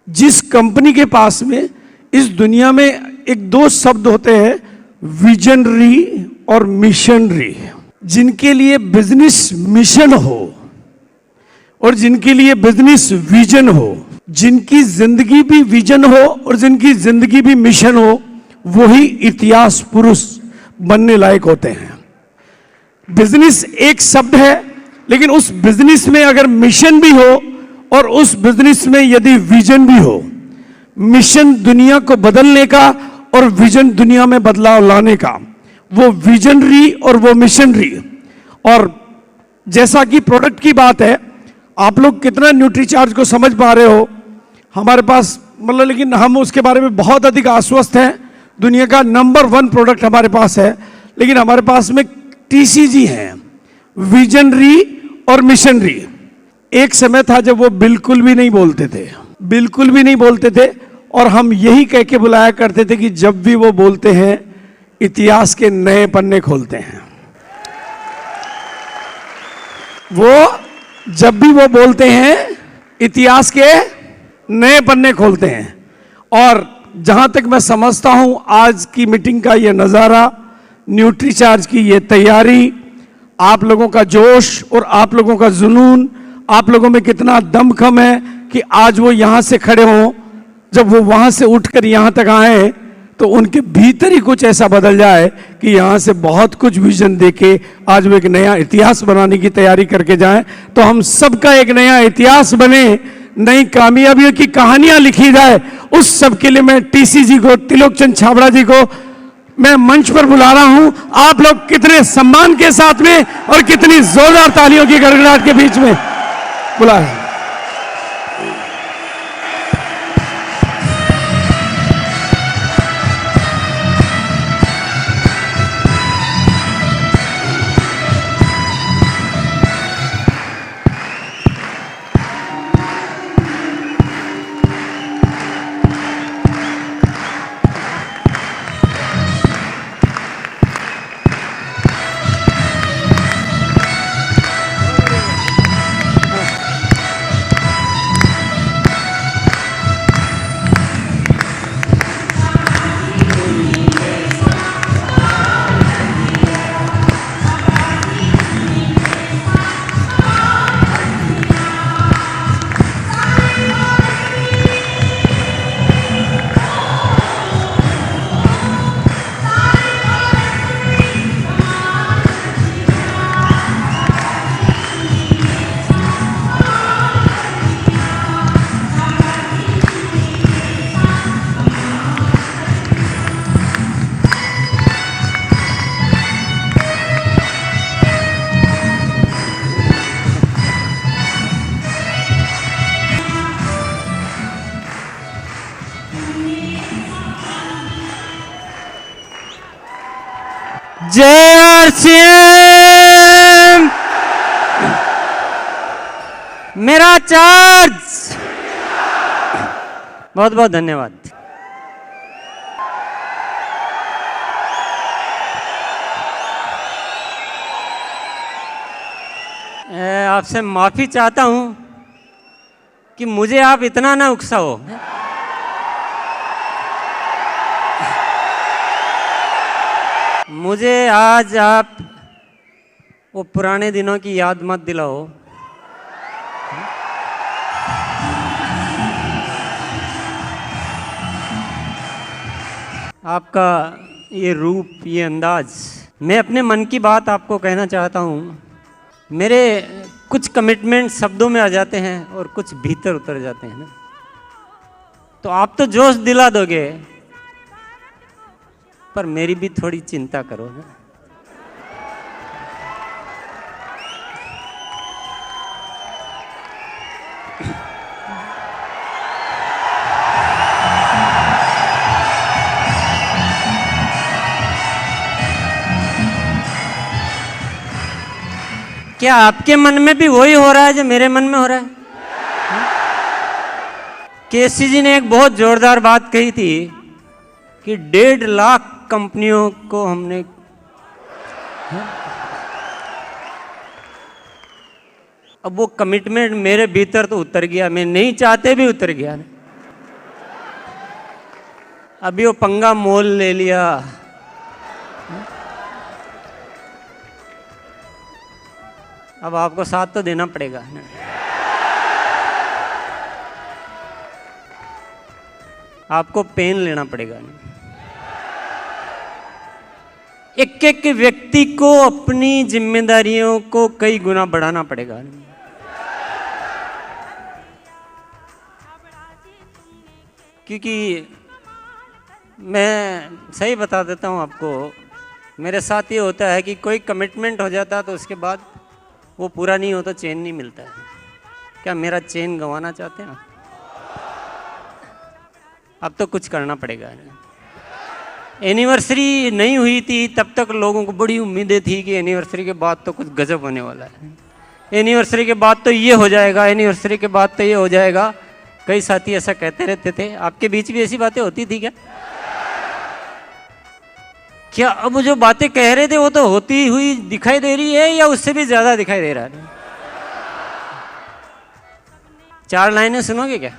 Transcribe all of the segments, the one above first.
जिस कंपनी के पास में इस दुनिया में एक दो शब्द होते हैं, विजनरी और मिशनरी, जिनके लिए बिजनेस मिशन हो और जिनके लिए बिजनेस विजन हो, जिनकी जिंदगी भी विजन हो और जिनकी जिंदगी भी मिशन हो, वही इतिहास पुरुष बनने लायक होते हैं। बिजनेस एक शब्द है, लेकिन उस बिजनेस में अगर मिशन भी हो और उस बिजनेस में यदि विजन भी हो, मिशन दुनिया को बदलने का और विजन दुनिया में बदलाव लाने का, वो विजनरी और वो मिशनरी। और जैसा कि प्रोडक्ट की बात है, आप लोग कितना न्यूट्रीचार्ज को समझ पा रहे हो हमारे पास, मतलब, लेकिन हम उसके बारे में बहुत अधिक आश्वस्त हैं। दुनिया का नंबर 1 प्रोडक्ट हमारे पास है, लेकिन हमारे पास में टीसीजी है, विजनरी और मिशनरी। एक समय था जब वो बिल्कुल भी नहीं बोलते थे, बिल्कुल भी नहीं बोलते थे, और हम यही कह के बुलाया करते थे कि जब भी वो बोलते हैं इतिहास के नए पन्ने खोलते हैं। वो जब भी वो बोलते हैं इतिहास के नए पन्ने खोलते हैं। और जहां तक मैं समझता हूं, आज की मीटिंग का ये नजारा, न्यूट्रीचार्ज की ये तैयारी, आप लोगों का जोश और आप लोगों का जुनून, आप लोगों में कितना दमखम है कि आज वो यहां से खड़े हों। जब वो वहां से उठकर यहां तक आए तो उनके भीतर ही कुछ ऐसा बदल जाए कि यहां से बहुत कुछ विजन देके आज वो एक नया इतिहास बनाने की तैयारी करके जाएं। तो हम सबका एक नया इतिहास बने, नई कामयाबियों की कहानियां लिखी जाए, उस सब के लिए मैं टीसीजी को, त्रिलोक चंद छाबड़ा जी को मैं मंच पर बुला रहा हूं। आप लोग कितने सम्मान के साथ में और कितनी जोरदार तालियों की गड़गड़ाहट के बीच में बुला रहे हैं। जय आरसीएम, मेरा चार्ज। बहुत बहुत धन्यवाद। आपसे माफी चाहता हूं कि मुझे आप इतना ना उकसाओ। मुझे आज आप वो पुराने दिनों की याद मत दिलाओ। आपका ये रूप, ये अंदाज, मैं अपने मन की बात आपको कहना चाहता हूँ। मेरे कुछ कमिटमेंट शब्दों में आ जाते हैं और कुछ भीतर उतर जाते हैं ना, तो आप तो जोश दिला दोगे, पर मेरी भी थोड़ी चिंता करो ना। क्या आपके मन में भी वही हो रहा है जो मेरे मन में हो रहा है? केसी जी ने एक बहुत जोरदार बात कही थी कि 1.5 लाख कंपनियों को हमने, अब वो कमिटमेंट मेरे भीतर तो उतर गया, मैं नहीं चाहते भी उतर गया। अभी वो पंगा मोल ले लिया। अब आपको साथ तो देना पड़ेगा। आपको पेन लेना पड़ेगा। एक एक व्यक्ति को अपनी जिम्मेदारियों को कई गुना बढ़ाना पड़ेगा। क्योंकि मैं सही बता देता हूँ आपको, मेरे साथ ये होता है कि कोई कमिटमेंट हो जाता है तो उसके बाद वो पूरा नहीं होता, चैन नहीं मिलता है। क्या मेरा चैन गंवाना चाहते हैं? अब तो कुछ करना पड़ेगा। एनिवर्सरी नहीं हुई थी तब तक लोगों को बड़ी उम्मीदें थी कि एनिवर्सरी के बाद तो कुछ गजब होने वाला है, एनिवर्सरी के बाद तो ये हो जाएगा, एनिवर्सरी के बाद तो ये हो जाएगा। कई साथी ऐसा कहते रहते थे। आपके बीच भी ऐसी बातें होती थी क्या? क्या अब वो जो बातें कह रहे थे वो तो होती हुई दिखाई दे रही है या उससे भी ज्यादा दिखाई दे रहा है? 4 लाइनें सुनोगे क्या?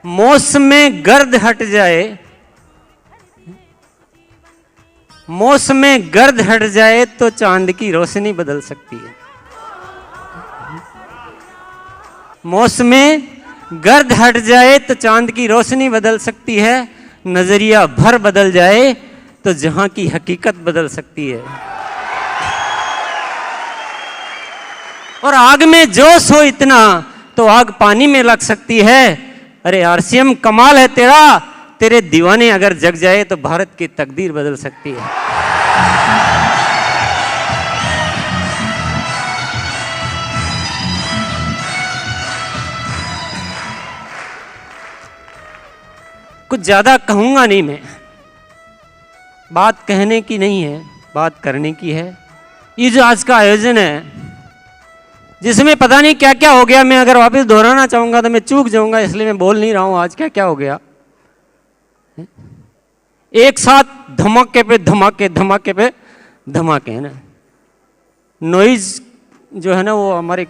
मौसम गर्द हट जाए, मौसम गर्द हट जाए तो चांद की रोशनी बदल सकती है। मौसम गर्द हट जाए तो चांद की रोशनी बदल सकती है, नजरिया भर बदल जाए तो जहां की हकीकत बदल सकती है। और आग में जोश हो इतना तो आग पानी में लग सकती है। अरे आरसीएम कमाल है तेरा, तेरे दीवाने अगर जग जाए तो भारत की तकदीर बदल सकती है। कुछ ज्यादा कहूंगा नहीं मैं, बात कहने की नहीं है, बात करने की है। ये जो आज का आयोजन है जिसमें पता नहीं क्या क्या हो गया, मैं अगर वापस दोहराना चाहूंगा तो मैं चूक जाऊंगा, इसलिए मैं बोल नहीं रहा हूं आज क्या क्या हो गया। एक साथ धमाके पे धमाके, धमाके पे धमाके, है ना। नॉइज जो है ना वो हमारे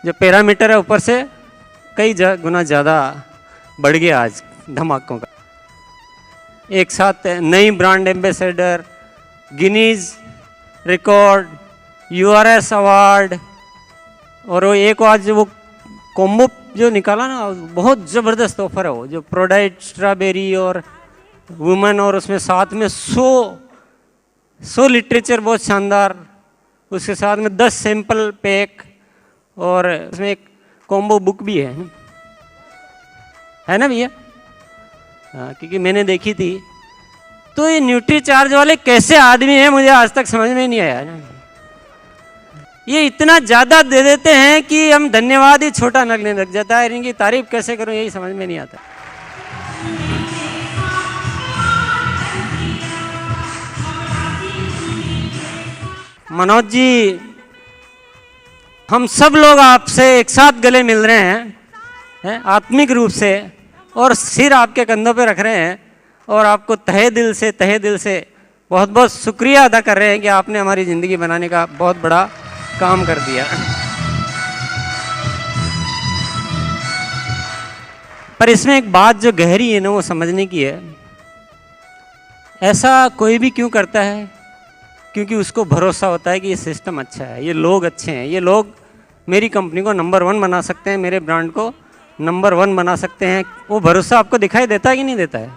जो पैरामीटर है ऊपर से कई गुना ज़्यादा बढ़ गया आज धमाकों का। एक साथ नई brand ambassador, Guinness record, URS award, और वो एक आज वो कॉम्बो जो निकाला ना, बहुत ज़बरदस्त ऑफर है वो, जो प्रोडाइट स्ट्रॉबेरी और वुमेन, और उसमें साथ में 100 लिटरेचर बहुत शानदार, उसके साथ में 10 सैंपल पैक, और उसमें एक कॉम्बो बुक भी है ना भैया? हाँ, क्योंकि मैंने देखी थी। तो ये न्यूट्री चार्ज वाले कैसे आदमी हैं मुझे आज तक समझ में नहीं आया ना। ये इतना ज़्यादा दे देते हैं कि हम धन्यवाद ही छोटा लगने लग जाता है। इनकी तारीफ कैसे करूं यही समझ में नहीं आता। मनोज जी, हम सब लोग आपसे एक साथ गले मिल रहे हैं आत्मिक रूप से, और सिर आपके कंधों पे रख रहे हैं, और आपको तहे दिल से बहुत बहुत शुक्रिया अदा कर रहे हैं कि आपने हमारी ज़िंदगी बनाने का बहुत बड़ा काम कर दिया। पर इसमें एक बात जो गहरी है ना वो समझने की है। ऐसा कोई भी क्यों करता है? क्योंकि उसको भरोसा होता है कि ये सिस्टम अच्छा है, ये लोग अच्छे हैं, ये लोग मेरी कंपनी को नंबर 1 बना सकते हैं, मेरे ब्रांड को नंबर 1 बना सकते हैं। वो भरोसा आपको दिखाई देता है कि नहीं देता है?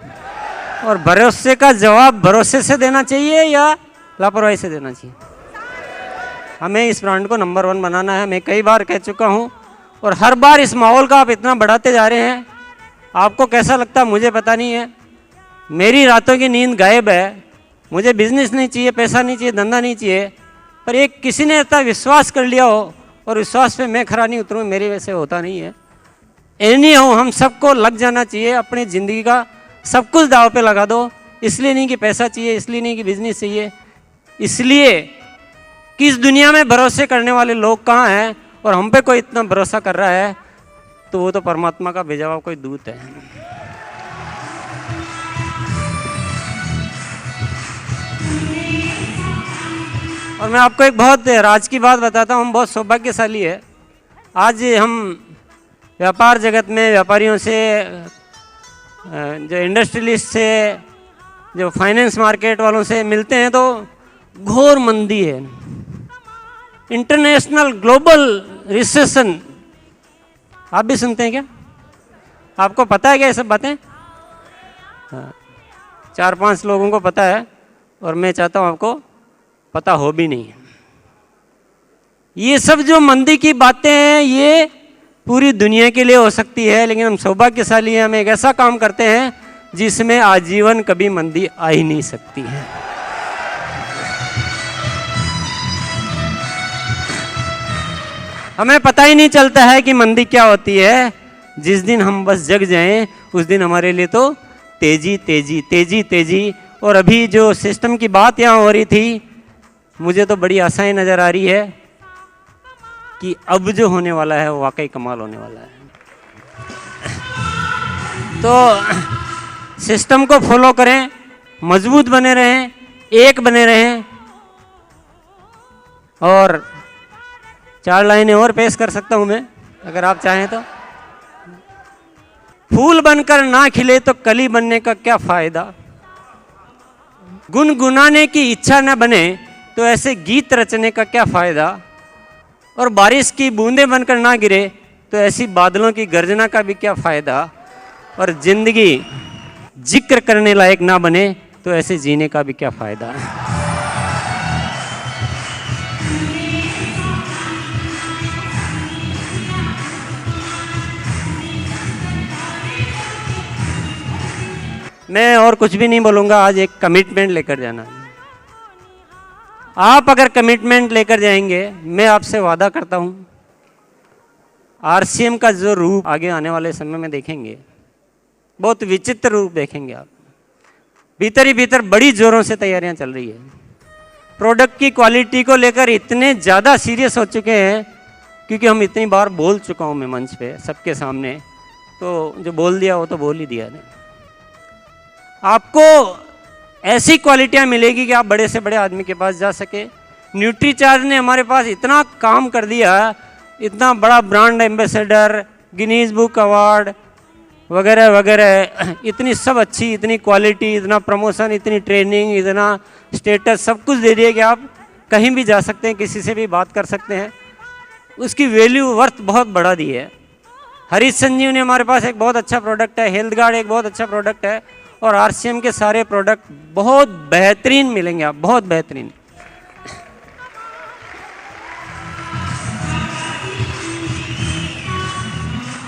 और भरोसे का जवाब भरोसे से देना चाहिए या लापरवाही से देना चाहिए? हमें इस ब्रांड को नंबर 1 बनाना है। मैं कई बार कह चुका हूँ, और हर बार इस माहौल का आप इतना बढ़ाते जा रहे हैं। आपको कैसा लगता है मुझे पता नहीं है। मेरी रातों की नींद गायब है। मुझे बिजनेस नहीं चाहिए, पैसा नहीं चाहिए, धंधा नहीं चाहिए, पर एक किसी ने इतना विश्वास कर लिया हो और विश्वास पे मैं खरा नहीं उतरूँ, मेरी वजह से होता नहीं है। एनी हो, हम सबको लग जाना चाहिए। अपनी ज़िंदगी का सब कुछ दाव पे लगा दो। इसलिए नहीं कि पैसा चाहिए, इसलिए नहीं कि बिजनेस चाहिए, इसलिए कि इस दुनिया में भरोसे करने वाले लोग कहाँ हैं, और हम पे कोई इतना भरोसा कर रहा है तो वो तो परमात्मा का भेजा हुआ कोई दूत है। और मैं आपको एक बहुत राज की बात बताता हूँ, हम बहुत सौभाग्यशाली है। आज हम व्यापार जगत में व्यापारियों से जो इंडस्ट्रियलिस्ट से, जो फाइनेंस मार्केट वालों से मिलते हैं तो घोर मंदी है, इंटरनेशनल ग्लोबल रिसेशन। आप भी सुनते हैं क्या? आपको पता है क्या ये सब बातें? हाँ, 4-5 लोगों को पता है और मैं चाहता हूँ आपको पता हो भी नहीं। ये सब जो मंदी की बातें हैं ये पूरी दुनिया के लिए हो सकती है, लेकिन हम सौभाग्यशाली हैं, हम एक ऐसा काम करते हैं जिसमें आजीवन कभी मंदी आ ही नहीं सकती है। हमें पता ही नहीं चलता है कि मंदी क्या होती है। जिस दिन हम बस जग जाएं उस दिन हमारे लिए तो तेजी तेजी तेजी तेजी। और अभी जो सिस्टम की बात यहाँ हो रही थी, मुझे तो बड़ी आशाएं नजर आ रही है कि अब जो होने वाला है वो वाकई कमाल होने वाला है। तो सिस्टम को फॉलो करें, मजबूत बने रहें, एक बने रहें। और 4 लाइनें और पेश कर सकता हूं मैं अगर आप चाहें तो। फूल बनकर ना खिले तो कली बनने का क्या फायदा, गुनगुनाने की इच्छा न बने तो ऐसे गीत रचने का क्या फायदा, और बारिश की बूंदें बनकर ना गिरे तो ऐसी बादलों की गर्जना का भी क्या फायदा, और जिंदगी जिक्र करने लायक ना बने तो ऐसे जीने का भी क्या फायदा। मैं और कुछ भी नहीं बोलूँगा, आज एक कमिटमेंट लेकर जाना है। आप अगर कमिटमेंट लेकर जाएंगे, मैं आपसे वादा करता हूँ आरसीएम का जो रूप आगे आने वाले समय में देखेंगे, बहुत विचित्र रूप देखेंगे आप। भीतर ही भीतर बड़ी जोरों से तैयारियां चल रही है। प्रोडक्ट की क्वालिटी को लेकर इतने ज़्यादा सीरियस हो चुके हैं, क्योंकि हम इतनी बार बोल चुका हूँ मैं मंच पे सबके सामने, तो जो बोल दिया वो तो बोल ही दिया ने। आपको ऐसी क्वालिटियाँ मिलेगी कि आप बड़े से बड़े आदमी के पास जा सके। न्यूट्रीचार्ज ने हमारे पास इतना काम कर दिया, इतना बड़ा brand ambassador, Guinness book award वगैरह वगैरह, इतनी सब अच्छी, इतनी क्वालिटी, इतना प्रमोशन, इतनी ट्रेनिंग, इतना स्टेटस, सब कुछ दे दिया कि आप कहीं भी जा सकते हैं, किसी से भी बात कर सकते हैं। उसकी वैल्यू वर्थ बहुत बढ़ा दी है। हरीश संजीवनी हमारे पास एक बहुत अच्छा प्रोडक्ट है, हेल्थ गार्ड एक बहुत अच्छा प्रोडक्ट है, और आरसीएम के सारे प्रोडक्ट बहुत बेहतरीन मिलेंगे आप, बहुत बेहतरीन।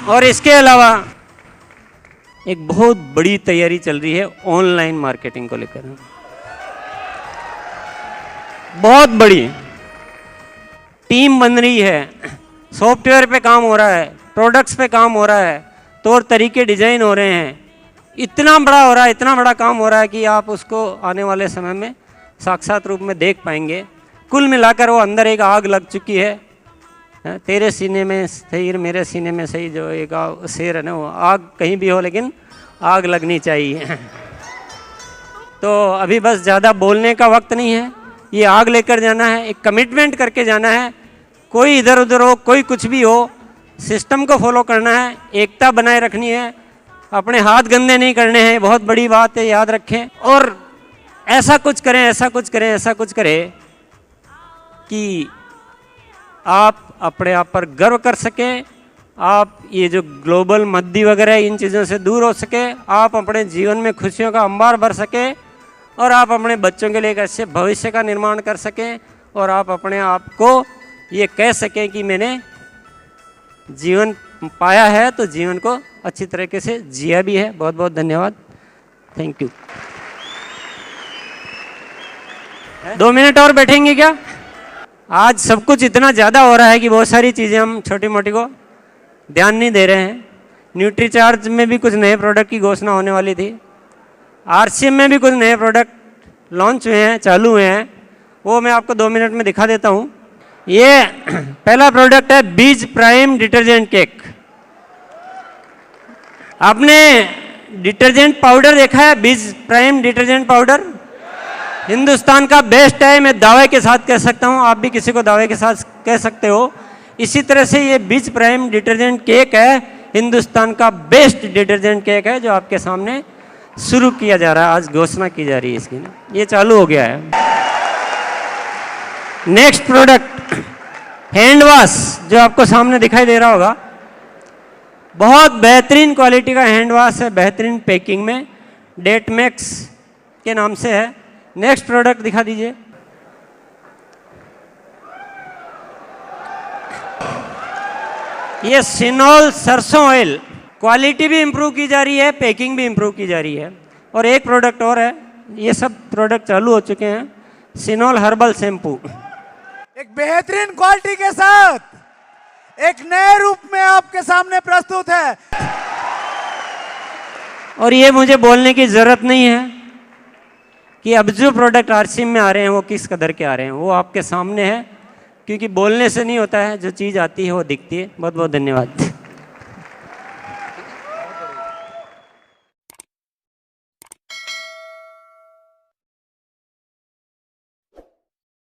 और इसके अलावा एक बहुत बड़ी तैयारी चल रही है ऑनलाइन मार्केटिंग को लेकर, बहुत बड़ी टीम बन रही है, सॉफ्टवेयर पे काम हो रहा है, प्रोडक्ट्स पे काम हो रहा है, तौर तरीके डिजाइन हो रहे हैं, इतना बड़ा हो रहा है, इतना बड़ा काम हो रहा है कि आप उसको आने वाले समय में साक्षात रूप में देख पाएंगे। कुल मिलाकर वो अंदर एक आग लग चुकी है। तेरे सीने में शेर, मेरे सीने में सही, जो एक शेर है ना, वो आग कहीं भी हो लेकिन आग लगनी चाहिए। तो अभी बस ज़्यादा बोलने का वक्त नहीं है, ये आग लेकर जाना है, एक कमिटमेंट करके जाना है। कोई इधर उधर हो, कोई कुछ भी हो, सिस्टम को फॉलो करना है, एकता बनाए रखनी है, अपने हाथ गंदे नहीं करने हैं, बहुत बड़ी बात है, याद रखें। और ऐसा कुछ करें, ऐसा कुछ करें, ऐसा कुछ करें कि आप अपने आप पर गर्व कर सकें, आप ये जो ग्लोबल मंदी वगैरह इन चीज़ों से दूर हो सके, आप अपने जीवन में खुशियों का अंबार भर सके, और आप अपने बच्चों के लिए एक अच्छे भविष्य का निर्माण कर सकें, और आप अपने आप को ये कह सकें कि मैंने जीवन पाया है तो जीवन को अच्छी तरीके से जिया भी है। बहुत बहुत धन्यवाद, थैंक यू। 2 मिनट और बैठेंगे क्या? आज सब कुछ इतना ज़्यादा हो रहा है कि बहुत सारी चीज़ें हम छोटी मोटी को ध्यान नहीं दे रहे हैं। न्यूट्रीचार्ज में भी कुछ नए प्रोडक्ट की घोषणा होने वाली थी, आरसीएम में भी कुछ नए प्रोडक्ट लॉन्च हुए हैं, चालू हुए हैं, वो मैं आपको 2 मिनट में दिखा देता हूँ। ये पहला प्रोडक्ट है बीज प्राइम डिटर्जेंट केक। आपने डिटर्जेंट पाउडर देखा है? बीज प्राइम डिटर्जेंट पाउडर हिंदुस्तान का बेस्ट है, मैं दावे के साथ कह सकता हूँ, आप भी किसी को दावे के साथ कह सकते हो। इसी तरह से ये बीज प्राइम डिटर्जेंट केक है, हिंदुस्तान का बेस्ट डिटर्जेंट केक है जो आपके सामने शुरू किया जा रहा है, आज घोषणा की जा रही है इसकी, ये चालू हो गया है। नेक्स्ट प्रोडक्ट हैंड वॉश, जो आपको सामने दिखाई दे रहा होगा, बहुत बेहतरीन क्वालिटी का हैंड वॉश है, बेहतरीन पैकिंग में, डेट मैक्स के नाम से है। नेक्स्ट प्रोडक्ट दिखा दीजिए। ये सिनोल सरसों ऑयल, क्वालिटी भी इंप्रूव की जा रही है, पैकिंग भी इंप्रूव की जा रही है। और एक प्रोडक्ट और है, ये सब प्रोडक्ट चालू हो चुके हैं, सिनोल हर्बल शैम्पू, एक बेहतरीन क्वालिटी के साथ एक नए रूप में आपके सामने प्रस्तुत है। और ये मुझे बोलने की जरूरत नहीं है कि अब जो प्रोडक्ट आरसीएम में आ रहे हैं वो किस कदर के आ रहे हैं, वो आपके सामने है, क्योंकि बोलने से नहीं होता है, जो चीज़ आती है वो दिखती है। बहुत बहुत धन्यवाद।